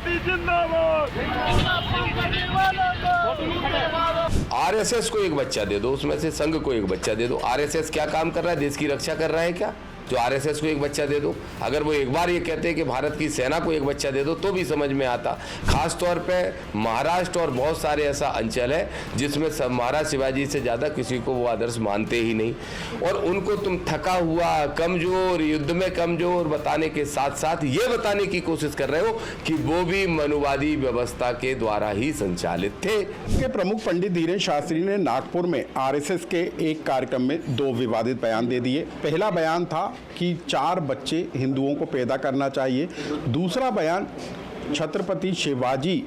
Party जिंदाबाद। RSS को एक बच्चा दे दो, उसमें से संघ को एक बच्चा दे दो। आरएसएस क्या काम कर रहा है? देश की रक्षा कर रहा है क्या? जो आरएसएस को एक बच्चा दे दो। अगर वो एक बार ये कहते हैं कि भारत की सेना को एक बच्चा दे दो तो भी समझ में आता। खास तौर पे महाराष्ट्र और बहुत सारे ऐसा अंचल है जिसमें महाराज शिवाजी से ज़्यादा किसी को वो आदर्श मानते ही नहीं, और उनको तुम थका हुआ, कमज़ोर, युद्ध में कमज़ोर बताने के साथ साथ ये बताने की कोशिश कर रहे हो कि वो भी मनुवादी व्यवस्था के द्वारा ही संचालित थे। के प्रमुख पंडित धीरेन्द्र शास्त्री ने नागपुर में आरएसएस के एक कार्यक्रम में 2 विवादित बयान दे दिए। पहला बयान था कि 4 बच्चे हिंदुओं को पैदा करना चाहिए। दूसरा बयान छत्रपति शिवाजी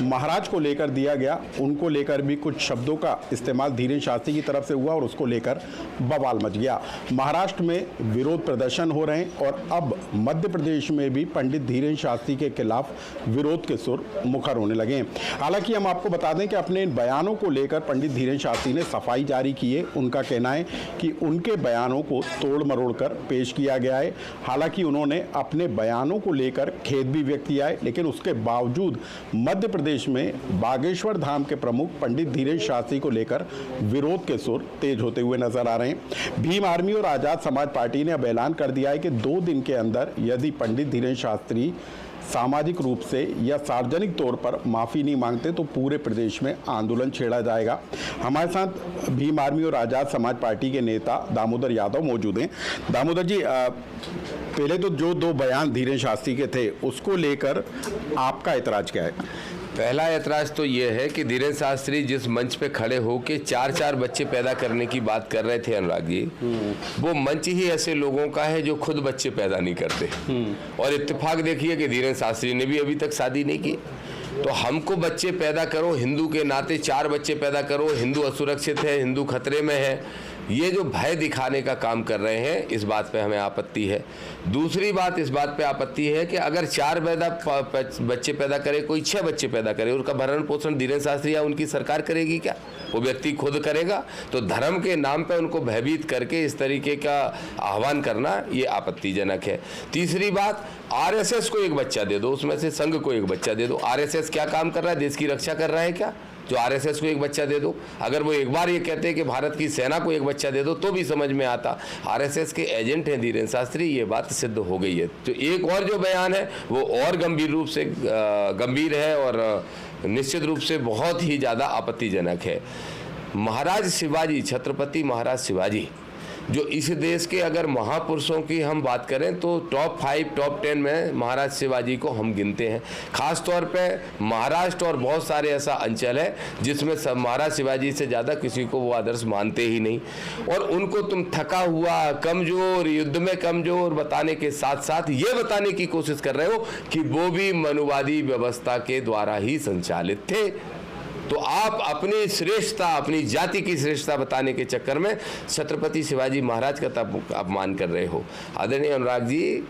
महाराज को लेकर दिया गया। उनको लेकर भी कुछ शब्दों का इस्तेमाल धीरेन्द्र शास्त्री की तरफ से हुआ और उसको लेकर बवाल मच गया। महाराष्ट्र में विरोध प्रदर्शन हो रहे हैं और अब मध्य प्रदेश में भी पंडित धीरेन्द्र शास्त्री के खिलाफ विरोध के सुर मुखर होने लगे हैं। हालांकि हम आपको बता दें कि अपने इन बयानों को लेकर पंडित धीरेन्द्र शास्त्री ने सफाई जारी की है। उनका कहना है कि उनके बयानों को तोड़ मरोड़ कर पेश किया गया है। हालांकि उन्होंने अपने बयानों को लेकर खेद भी व्यक्त किया है, लेकिन उसके बावजूद मध्य प्रदेश में बागेश्वर धाम के प्रमुख पंडित धीरेन्द्र शास्त्री को लेकर विरोध के सुर तेज होते हुए नजर आ रहे हैं। भीम आर्मी और आजाद समाज पार्टी ने अब ऐलान कर दिया है कि 2 दिन के अंदर यदि पंडित धीरेन्द्र शास्त्री सामाजिक रूप से या सार्वजनिक तौर पर माफ़ी नहीं मांगते तो पूरे प्रदेश में आंदोलन छेड़ा जाएगा। हमारे साथ भीम आर्मी और आज़ाद समाज पार्टी के नेता दामोदर यादव मौजूद हैं। दामोदर जी, पहले तो जो 2 बयान धीरेन्द्र शास्त्री के थे उसको लेकर आपका ऐतराज़ क्या है? पहला ऐतराज़ तो ये है कि धीरेन्द्र शास्त्री जिस मंच पे खड़े होके 4-4 बच्चे पैदा करने की बात कर रहे थे अनुराग जी, वो मंच ही ऐसे लोगों का है जो खुद बच्चे पैदा नहीं करते। और इत्तेफाक देखिए कि धीरेन्द्र शास्त्री ने भी अभी तक शादी नहीं की। तो हमको बच्चे पैदा करो, हिंदू के नाते 4 बच्चे पैदा करो, हिंदू असुरक्षित है, हिंदू खतरे में है, ये जो भय दिखाने का काम कर रहे हैं, इस बात पे हमें आपत्ति है। दूसरी बात इस बात पे आपत्ति है कि अगर 4 बच्चे पैदा करे, कोई 6 बच्चे पैदा करे, उनका भरण पोषण धीरेन्द्र शास्त्री या उनकी सरकार करेगी क्या? वो व्यक्ति खुद करेगा? तो धर्म के नाम पे उनको भयभीत करके इस तरीके का आह्वान करना ये आपत्तिजनक है। तीसरी बात, आरएसएस को एक बच्चा दे दो, उसमें से संघ को एक बच्चा दे दो। आरएसएस क्या काम कर रहा है? देश की रक्षा कर रहा है क्या? जो आरएसएस को एक बच्चा दे दो। अगर वो एक बार ये कहते हैं कि भारत की सेना को एक बच्चा दे दो तो भी समझ में आता। आरएसएस के एजेंट हैं धीरेन्द्र शास्त्री, ये बात सिद्ध हो गई है। तो एक और जो बयान है वो और गंभीर रूप से गंभीर है और निश्चित रूप से बहुत ही ज़्यादा आपत्तिजनक है। महाराज शिवाजी, छत्रपति महाराज शिवाजी, जो इस देश के अगर महापुरुषों की हम बात करें तो टॉप 5, टॉप 10 में महाराज शिवाजी को हम गिनते हैं। खास तौर पे महाराष्ट्र और बहुत सारे ऐसा अंचल है जिसमें महाराज शिवाजी से ज़्यादा किसी को वो आदर्श मानते ही नहीं, और उनको तुम थका हुआ, कमज़ोर, युद्ध में कमज़ोर बताने के साथ साथ ये बताने की कोशिश कर रहे हो कि वो भी मनुवादी व्यवस्था के द्वारा ही संचालित थे। तो आप अपनी श्रेष्ठता, अपनी जाति की श्रेष्ठता बताने के चक्कर में छत्रपति शिवाजी महाराज का अपमान कर रहे हो। आदरणीय अनुराग जी,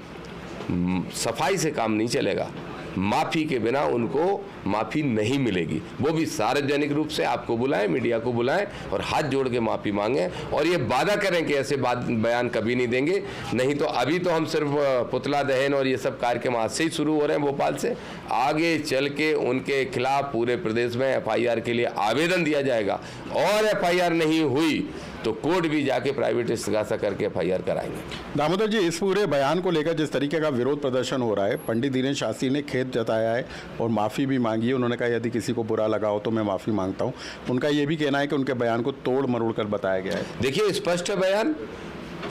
सफाई से काम नहीं चलेगा। माफ़ी के बिना उनको माफ़ी नहीं मिलेगी। वो भी सार्वजनिक रूप से आपको बुलाएं, मीडिया को बुलाएं और हाथ जोड़ के माफ़ी मांगें और ये वादा करें कि ऐसे बयान कभी नहीं देंगे। नहीं तो अभी तो हम सिर्फ पुतला दहन और ये सब कार्यक्रम आज से ही शुरू हो रहे हैं भोपाल से, आगे चल के उनके खिलाफ पूरे प्रदेश में एफआईआर के लिए आवेदन दिया जाएगा, और एफआईआर नहीं हुई तो कोर्ट भी जाके प्राइवेट इस्तिगासा करके एफआईआर कराएंगे। दामोदर जी, इस पूरे बयान को लेकर जिस तरीके का विरोध प्रदर्शन हो रहा है, पंडित धीरेन्द्र शास्त्री ने खेद जताया है और माफ़ी भी मांगी है। उन्होंने कहा यदि किसी को बुरा लगा हो तो मैं माफ़ी मांगता हूँ। उनका ये भी कहना है कि उनके बयान को तोड़ मरोड़ कर बताया गया है। देखिए, स्पष्ट है बयान।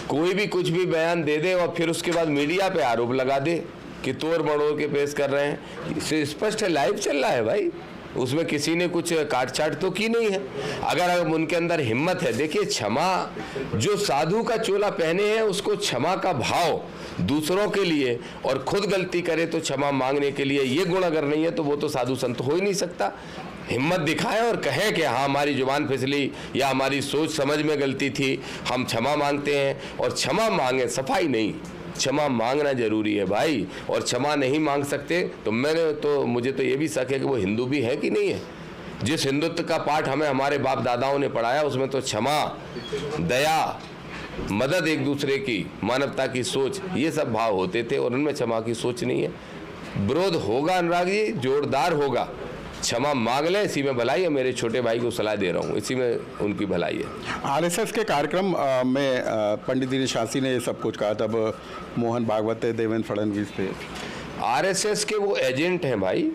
कोई भी कुछ भी बयान दे दे और फिर उसके बाद मीडिया पे आरोप लगा दे कि तोड़ मरोड़ के पेश कर रहे हैं, स्पष्ट है, लाइव चल रहा है भाई। उसमें किसी ने कुछ काट छाट तो की नहीं है। अगर उनके अंदर हिम्मत है, देखिए, क्षमा, जो साधु का चोला पहने हैं उसको क्षमा का भाव दूसरों के लिए और खुद गलती करे तो क्षमा मांगने के लिए, ये गुण अगर नहीं है तो वो तो साधु संत हो ही नहीं सकता। हिम्मत दिखाए और कहे कि हाँ, हमारी जुबान फिसली या हमारी सोच समझ में गलती थी, हम क्षमा मांगते हैं। और क्षमा मांगे, सफाई नहीं, क्षमा मांगना जरूरी है भाई। और क्षमा नहीं मांग सकते तो मुझे तो ये भी शक है कि वो हिंदू भी है कि नहीं है। जिस हिंदुत्व का पाठ हमें हमारे बाप दादाओं ने पढ़ाया उसमें तो क्षमा, दया, मदद, एक दूसरे की, मानवता की सोच, ये सब भाव होते थे और उनमें क्षमा की सोच नहीं है। विरोध होगा अनुराग जी, जोरदार होगा, क्षमा मांग लें, इसी में भलाई है। मेरे छोटे भाई को सलाह दे रहा हूँ, इसी में उनकी भलाई है। आरएसएस के कार्यक्रम में पंडित दीनेश शास्त्री ने ये सब कुछ कहा, तब मोहन भागवत थे, देवेंद्र फडणवीस थे। आरएसएस के वो एजेंट हैं भाई,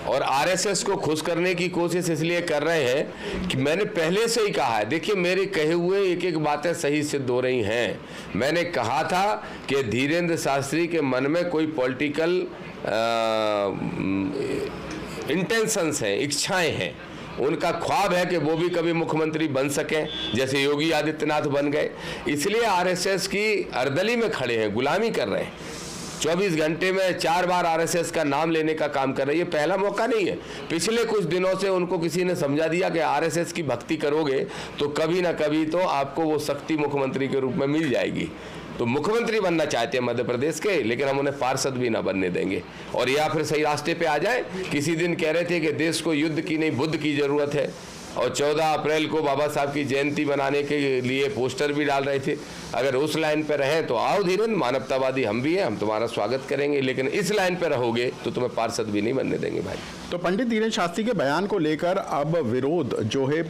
और आरएसएस को खुश करने की कोशिश इसलिए कर रहे हैं कि मैंने पहले से ही कहा है, देखिए मेरे कहे हुए एक एक बातें सही सिद्ध हो रही हैं। मैंने कहा था कि धीरेन्द्र शास्त्री के मन में कोई पॉलिटिकल इंटेंशंस हैं, इच्छाएं हैं, उनका ख्वाब है कि वो भी कभी मुख्यमंत्री बन सकें, जैसे योगी आदित्यनाथ बन गए। इसलिए आरएसएस की अर्दली में खड़े हैं, गुलामी कर रहे हैं। 24 घंटे में 4 बार आरएसएस का नाम लेने का काम कर रही है। पहला मौका नहीं है। पिछले कुछ दिनों से उनको किसी ने समझा दिया कि आरएसएस की भक्ति करोगे तो कभी ना कभी तो आपको वो शक्ति मुख्यमंत्री के रूप में मिल जाएगी। तो मुख्यमंत्री बनना चाहते हैं मध्य प्रदेश के, लेकिन हम उन्हें पार्षद भी ना बनने देंगे। और या फिर सही रास्ते पे आ जाए। किसी दिन कह रहे थे कि देश को युद्ध की नहीं बुद्ध की जरूरत है, और 14 अप्रैल को बाबा साहब की जयंती मनाने के लिए पोस्टर भी डाल रहे थे। अगर उस लाइन पर रहें तो आओ धीरेन्द्र, मानवतावादी हम भी हैं, हम तुम्हारा स्वागत करेंगे, लेकिन इस लाइन पर रहोगे तो तुम्हें पार्षद भी नहीं बनने देंगे भाई। तो पंडित धीरेन्द्र शास्त्री के बयान को लेकर अब विरोध जो है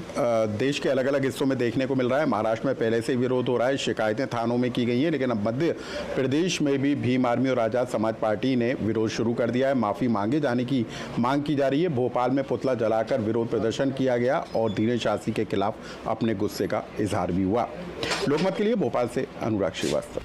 देश के अलग अलग हिस्सों में देखने को मिल रहा है। महाराष्ट्र में पहले से विरोध हो रहा है, शिकायतें थानों में की गई हैं, लेकिन अब मध्य प्रदेश में भी भीम आर्मी और आज़ाद समाज पार्टी ने विरोध शुरू कर दिया है। माफ़ी मांगे जाने की मांग की जा रही है। भोपाल में पुतला जलाकर विरोध प्रदर्शन किया गया और धीरेन्द्र शास्त्री के खिलाफ अपने गुस्से का इजहार भी हुआ। लोकमत के लिए भोपाल से अनुराग श्रीवास्तव।